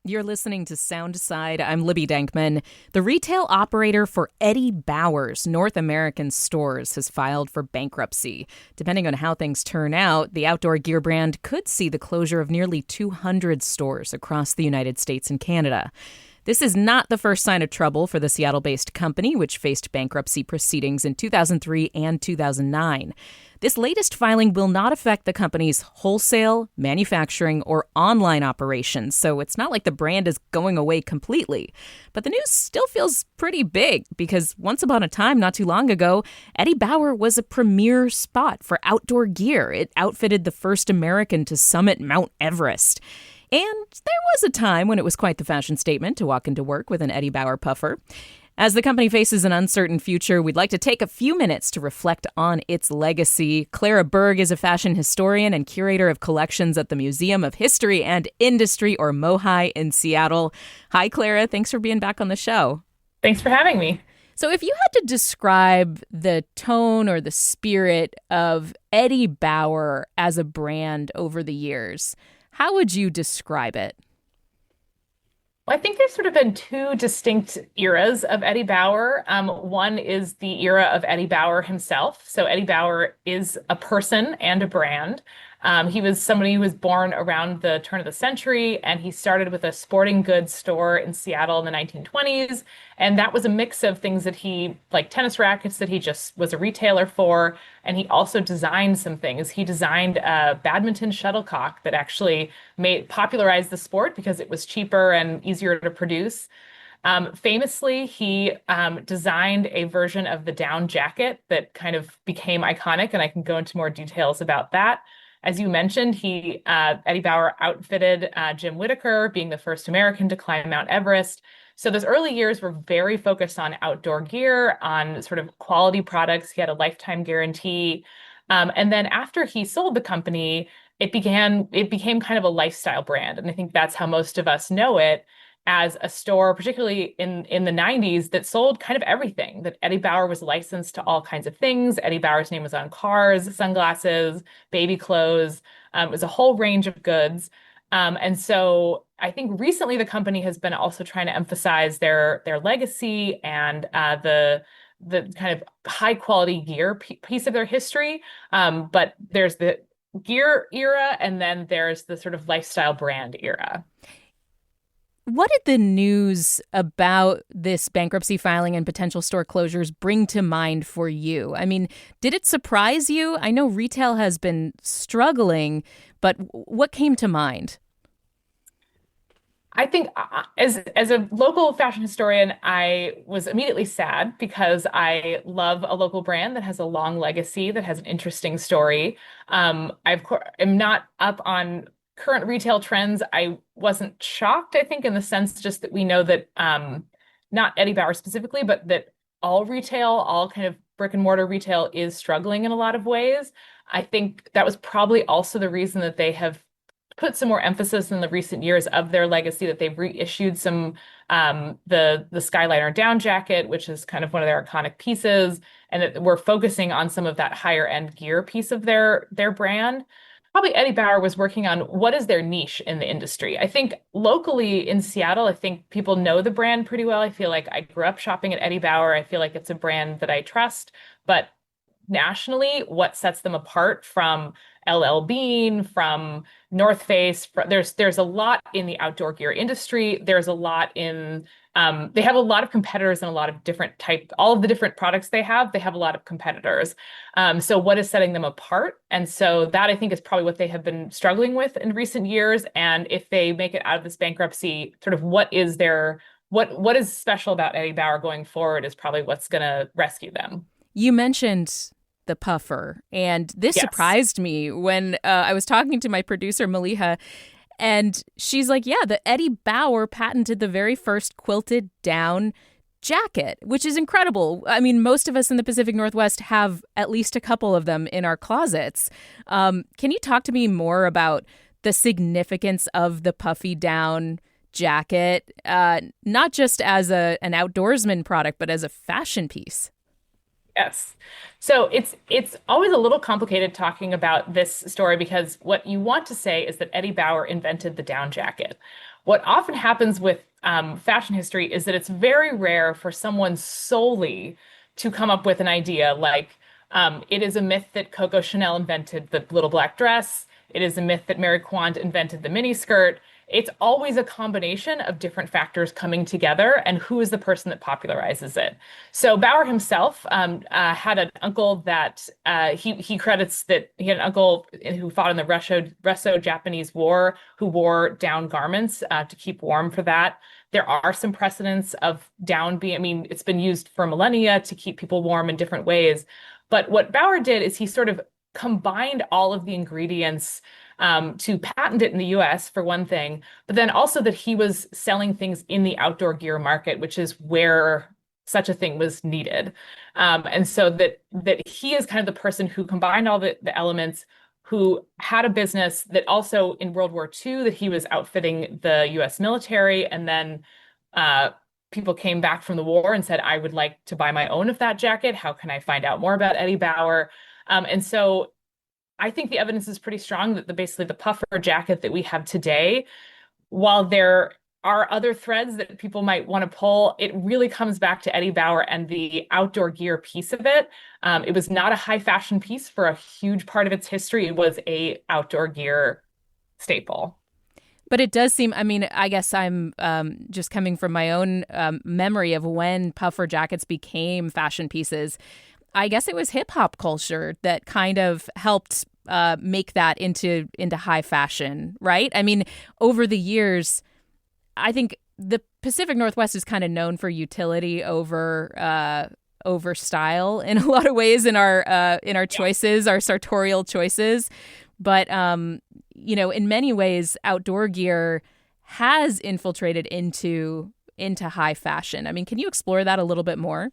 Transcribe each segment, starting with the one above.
You're listening to Soundside. I'm Libby Dankman. The retail operator for Eddie Bauer's North American stores has filed for bankruptcy. Depending on how things turn out, the outdoor gear brand could see the closure of nearly 200 stores across the United States and Canada. This is not the first sign of trouble for the Seattle-based company, which faced bankruptcy proceedings in 2003 and 2009. This latest filing will not affect the company's wholesale, manufacturing, or online operations, so it's not like the brand is going away completely. But the news still feels pretty big because once upon a time, not too long ago, Eddie Bauer was a premier spot for outdoor gear. It outfitted the first American to summit Mount Everest. And there was a time when it was quite the fashion statement to walk into work with an Eddie Bauer puffer. As the company faces an uncertain future, we'd like to take a few minutes to reflect on its legacy. Clara Berg is a fashion historian and curator of collections at the Museum of History and Industry, or MOHAI, in Seattle. Hi, Clara. Thanks for being back on the show. Thanks for having me. So if you had to describe the tone or the spirit of Eddie Bauer as a brand over the years, how would you describe it? Well, I think there's sort of been two distinct eras of Eddie Bauer. One is the era of Eddie Bauer himself. So Eddie Bauer is a person and a brand. He was somebody who was born around the turn of the century, and he started with a sporting goods store in Seattle in the 1920s. And that was a mix of things that like tennis rackets that he just was a retailer for. And he also designed some things. He designed a badminton shuttlecock that actually popularized the sport because it was cheaper and easier to produce. Famously, he designed a version of the down jacket that kind of became iconic, and I can go into more details about that. As you mentioned, Eddie Bauer outfitted Jim Whittaker, being the first American to climb Mount Everest. So those early years were very focused on outdoor gear, on sort of quality products. He had a lifetime guarantee. And then after he sold the company, it became kind of a lifestyle brand. And I think that's how most of us know it, as a store, particularly in the 90s, that sold kind of everything. That Eddie Bauer was licensed to all kinds of things. Eddie Bauer's name was on cars, sunglasses, baby clothes. It was a whole range of goods. And so I think recently the company has been also trying to emphasize their legacy and the kind of high quality gear piece of their history. But there's the gear era, and then there's the sort of lifestyle brand era. What did the news about this bankruptcy filing and potential store closures bring to mind for you? I mean, did it surprise you? I know retail has been struggling, but what came to mind? I think as a local fashion historian, I was immediately sad because I love a local brand that has a long legacy, that has an interesting story. I, of course, am not up on current retail trends. I wasn't shocked, I think, in the sense just that we know that not Eddie Bauer specifically, but that all retail, all kind of brick and mortar retail is struggling in a lot of ways. I think that was probably also the reason that they have put some more emphasis in the recent years of their legacy, that they've reissued some the Skyliner down jacket, which is kind of one of their iconic pieces, and that we're focusing on some of that higher end gear piece of their brand. Probably Eddie Bauer was working on what is their niche in the industry. I think locally in Seattle, I think people know the brand pretty well. I feel like I grew up shopping at Eddie Bauer. I feel like it's a brand that I trust. But nationally, what sets them apart from LL Bean, from North Face, there's a lot in the outdoor gear industry. There's a lot in they have a lot of competitors and a lot of different all of the different products they have a lot of competitors. So what is setting them apart? And so that, I think, is probably what they have been struggling with in recent years. And if they make it out of this bankruptcy, sort of what is special about Eddie Bauer going forward is probably what's going to rescue them. You mentioned the puffer, and this Yes. surprised me when I was talking to my producer, Maliha, and she's like, yeah, the Eddie Bauer patented the very first quilted down jacket, which is incredible. I mean, most of us in the Pacific Northwest have at least a couple of them in our closets. Can you talk to me more about the significance of the puffy down jacket, not just as an outdoorsman product, but as a fashion piece? Yes. So it's always a little complicated talking about this story because what you want to say is that Eddie Bauer invented the down jacket. What often happens with fashion history is that it's very rare for someone solely to come up with an idea like it is a myth that Coco Chanel invented the little black dress. It is a myth that Mary Quant invented the miniskirt. It's always a combination of different factors coming together, and who is the person that popularizes it. So Bauer himself had an uncle that he credits that he had an uncle who fought in the Russo-Japanese War who wore down garments to keep warm for that. There are some precedents of down being, I mean, it's been used for millennia to keep people warm in different ways. But what Bauer did is he sort of combined all of the ingredients to patent it in the US for one thing, but then also that he was selling things in the outdoor gear market, which is where such a thing was needed. And so that he is kind of the person who combined all the elements, who had a business that also in World War II that he was outfitting the US military, and then people came back from the war and said, I would like to buy my own of that jacket. How can I find out more about Eddie Bauer? And so I think the evidence is pretty strong that basically the puffer jacket that we have today, while there are other threads that people might want to pull, it really comes back to Eddie Bauer and the outdoor gear piece of it. It was not a high fashion piece for a huge part of its history. It was a outdoor gear staple. But it does seem, I mean, I guess I'm just coming from my own memory of when puffer jackets became fashion pieces. I guess it was hip hop culture that kind of helped make that into high fashion, right? I mean, over the years, I think the Pacific Northwest is kind of known for utility over style in a lot of ways in our choices, our sartorial choices. But in many ways, outdoor gear has infiltrated into high fashion. I mean, can you explore that a little bit more?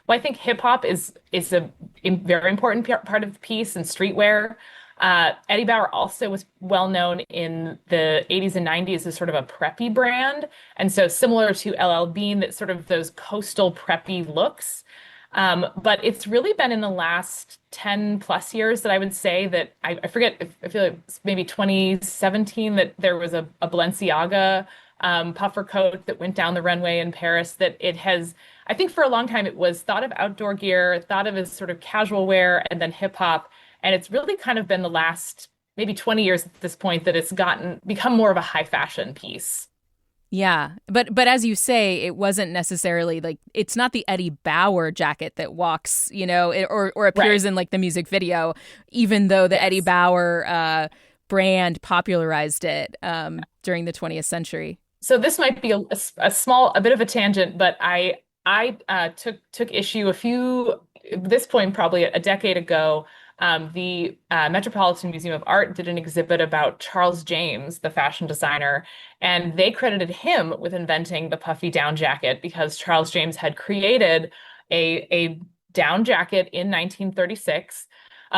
Well, I think hip hop is a very important part of the piece, and streetwear. Eddie Bauer also was well known in the 80s and 90s as sort of a preppy brand. And so similar to LL Bean, that sort of those coastal preppy looks. But it's really been in the last 10 plus years that I would say that I forget, I feel like it's maybe 2017 that there was a Balenciaga puffer coat that went down the runway in Paris that it has, I think for a long time it was thought of outdoor gear, thought of as sort of casual wear and then hip hop. And it's really kind of been the last maybe 20 years at this point that it's become more of a high fashion piece. Yeah, but as you say, it wasn't necessarily like it's not the Eddie Bauer jacket that walks, or appears in like the music video, even though the Eddie Bauer brand popularized it during the 20th century. So this might be a bit of a tangent, but I took issue at this point probably a decade ago. The Metropolitan Museum of Art did an exhibit about Charles James, the fashion designer, and they credited him with inventing the puffy down jacket because Charles James had created a down jacket in 1936,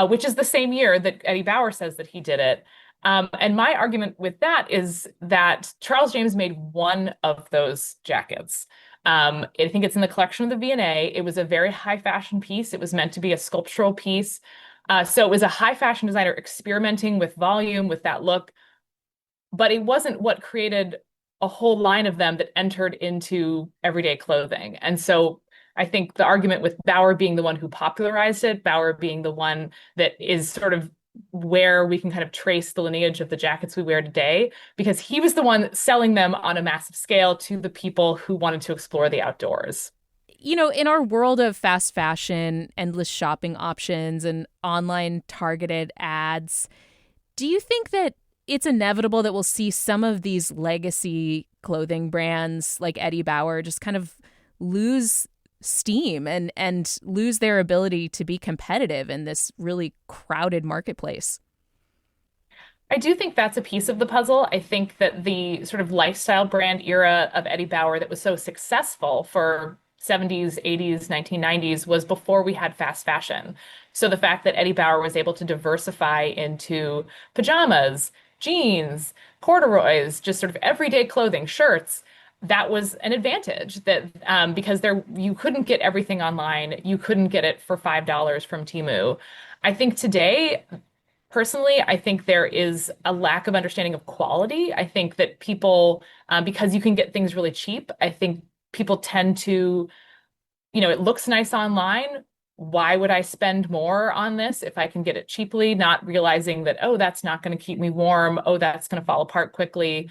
which is the same year that Eddie Bauer says that he did it. And my argument with that is that Charles James made one of those jackets. I think it's in the collection of the V&A. It was a very high fashion piece. It was meant to be a sculptural piece. So it was a high fashion designer experimenting with volume, with that look, but it wasn't what created a whole line of them that entered into everyday clothing. And so I think the argument with Bauer being the one who popularized it, Bauer being the one that is sort of where we can kind of trace the lineage of the jackets we wear today, because he was the one selling them on a massive scale to the people who wanted to explore the outdoors. In our world of fast fashion, endless shopping options, and online targeted ads, do you think that it's inevitable that we'll see some of these legacy clothing brands like Eddie Bauer just kind of lose steam and lose their ability to be competitive in this really crowded marketplace? I do think that's a piece of the puzzle. I think that the sort of lifestyle brand era of Eddie Bauer that was so successful for 70s, 80s, 1990s was before we had fast fashion. So the fact that Eddie Bauer was able to diversify into pajamas, jeans, corduroys, just sort of everyday clothing, shirts, that was an advantage that because you couldn't get everything online, you couldn't get it for $5 from Temu. I think today personally, I think there is a lack of understanding of quality. I think that people, because you can get things really cheap, I think people tend to, it looks nice online. Why would I spend more on this if I can get it cheaply? Not realizing that, oh, that's not going to keep me warm. Oh, that's going to fall apart quickly.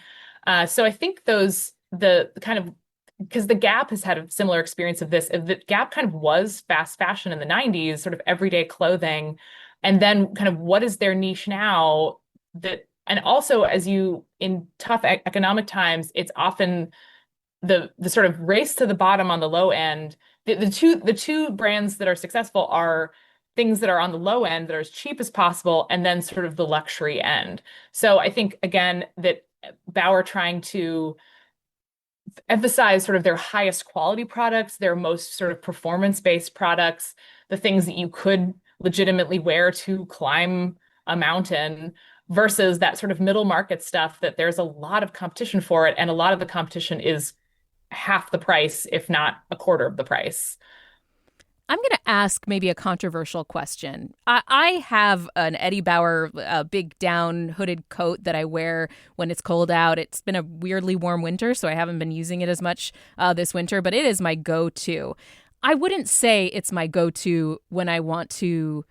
So I think the kind of, because the Gap has had a similar experience of this. The Gap kind of was fast fashion in the 90s, sort of everyday clothing. And then kind of what is their niche now that, and also as you, in tough economic times, it's often the sort of race to the bottom on the low end. The two brands that are successful are things that are on the low end that are as cheap as possible, and then sort of the luxury end. So I think again that Bauer trying to emphasize sort of their highest quality products, their most sort of performance-based products, the things that you could legitimately wear to climb a mountain versus that sort of middle market stuff that there's a lot of competition for it. And a lot of the competition is half the price, if not a quarter of the price. I'm going to ask maybe a controversial question. I have an Eddie Bauer big down hooded coat that I wear when it's cold out. It's been a weirdly warm winter, so I haven't been using it as much this winter, but it is my go-to. I wouldn't say it's my go-to when I want to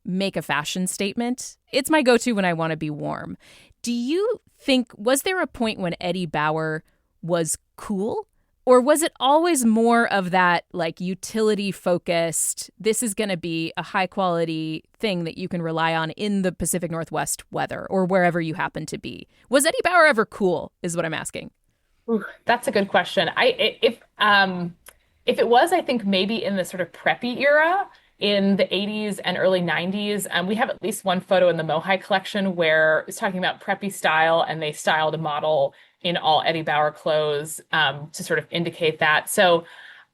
make a fashion statement. It's my go-to when I want to be warm. Do you think, was there a point when Eddie Bauer was cool? Or was it always more of that like utility focused, this is going to be a high quality thing that you can rely on in the Pacific Northwest weather or wherever you happen to be? Was Eddie Bauer ever cool is what I'm asking. Ooh, that's a good question. If it was, I think maybe in the sort of preppy era in the 80s and early 90s, we have at least one photo in the MOHAI collection where it's talking about preppy style, and they styled a model in all Eddie Bauer clothes to sort of indicate that. So,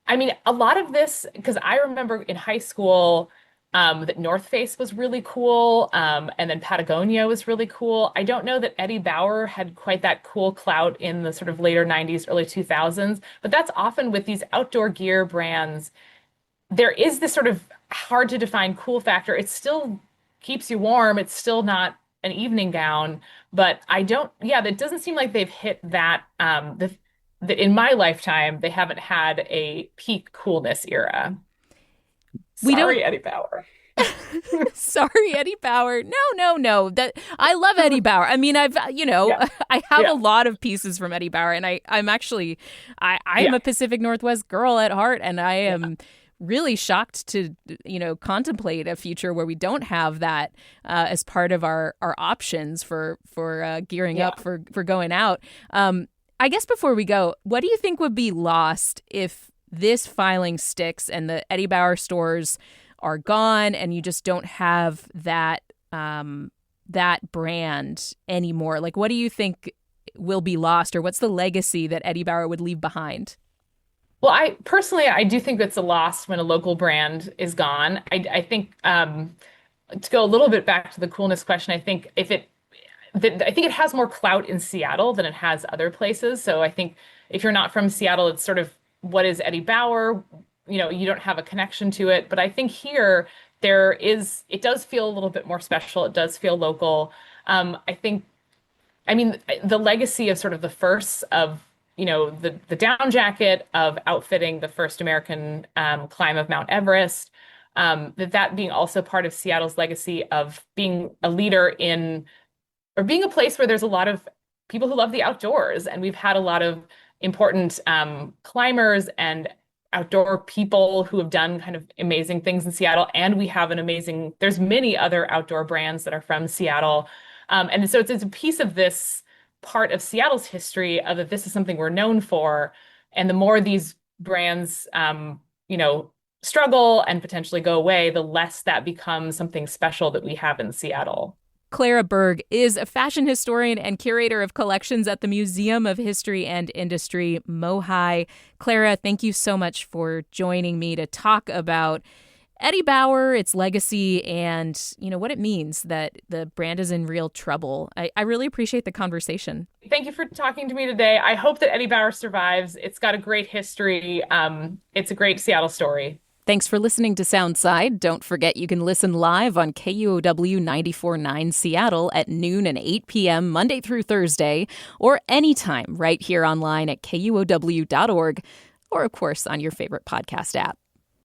I mean, a lot of this, because I remember in high school that North Face was really cool, and then Patagonia was really cool. I don't know that Eddie Bauer had quite that cool clout in the sort of later 90s, early 2000s, but that's often with these outdoor gear brands. There is this sort of hard to define cool factor. It still keeps you warm. It's still not an evening gown, but that doesn't seem like they've hit that, that in my lifetime, they haven't had a peak coolness era. We don't. Sorry, Eddie Bauer. Sorry, Eddie Bauer. No. That I love Eddie Bauer. I mean, Yeah. I have Yeah. a lot of pieces from Eddie Bauer, and I'm actually, I'm Yeah. a Pacific Northwest girl at heart, and I am really shocked to, contemplate a future where we don't have that as part of our options for gearing Yeah. up for going out. I guess before we go, what do you think would be lost if this filing sticks and the Eddie Bauer stores are gone and you just don't have that that brand anymore? Like, what do you think will be lost, or what's the legacy that Eddie Bauer would leave behind? Well, I do think that's a loss when a local brand is gone. I think to go a little bit back to the coolness question, I think I think it has more clout in Seattle than it has other places. So I think if you're not from Seattle, it's sort of what is Eddie Bauer? You don't have a connection to it. But I think here it does feel a little bit more special. It does feel local. I mean, the legacy of sort of the firsts of, the down jacket of outfitting the first American climb of Mount Everest, that being also part of Seattle's legacy of being a leader in, or being a place where there's a lot of people who love the outdoors. And we've had a lot of important climbers and outdoor people who have done kind of amazing things in Seattle. And we have there's many other outdoor brands that are from Seattle. And so it's a piece of this part of Seattle's history of that this is something we're known for. And the more these brands, struggle and potentially go away, the less that becomes something special that we have in Seattle. Clara Berg is a fashion historian and curator of collections at the Museum of History and Industry, MOHAI. Clara, thank you so much for joining me to talk about Eddie Bauer, its legacy, and what it means that the brand is in real trouble. I really appreciate the conversation. Thank you for talking to me today. I hope that Eddie Bauer survives. It's got a great history. It's a great Seattle story. Thanks for listening to Soundside. Don't forget you can listen live on KUOW 94.9 Seattle at noon and 8 p.m. Monday through Thursday, or anytime right here online at KUOW.org, or of course on your favorite podcast app.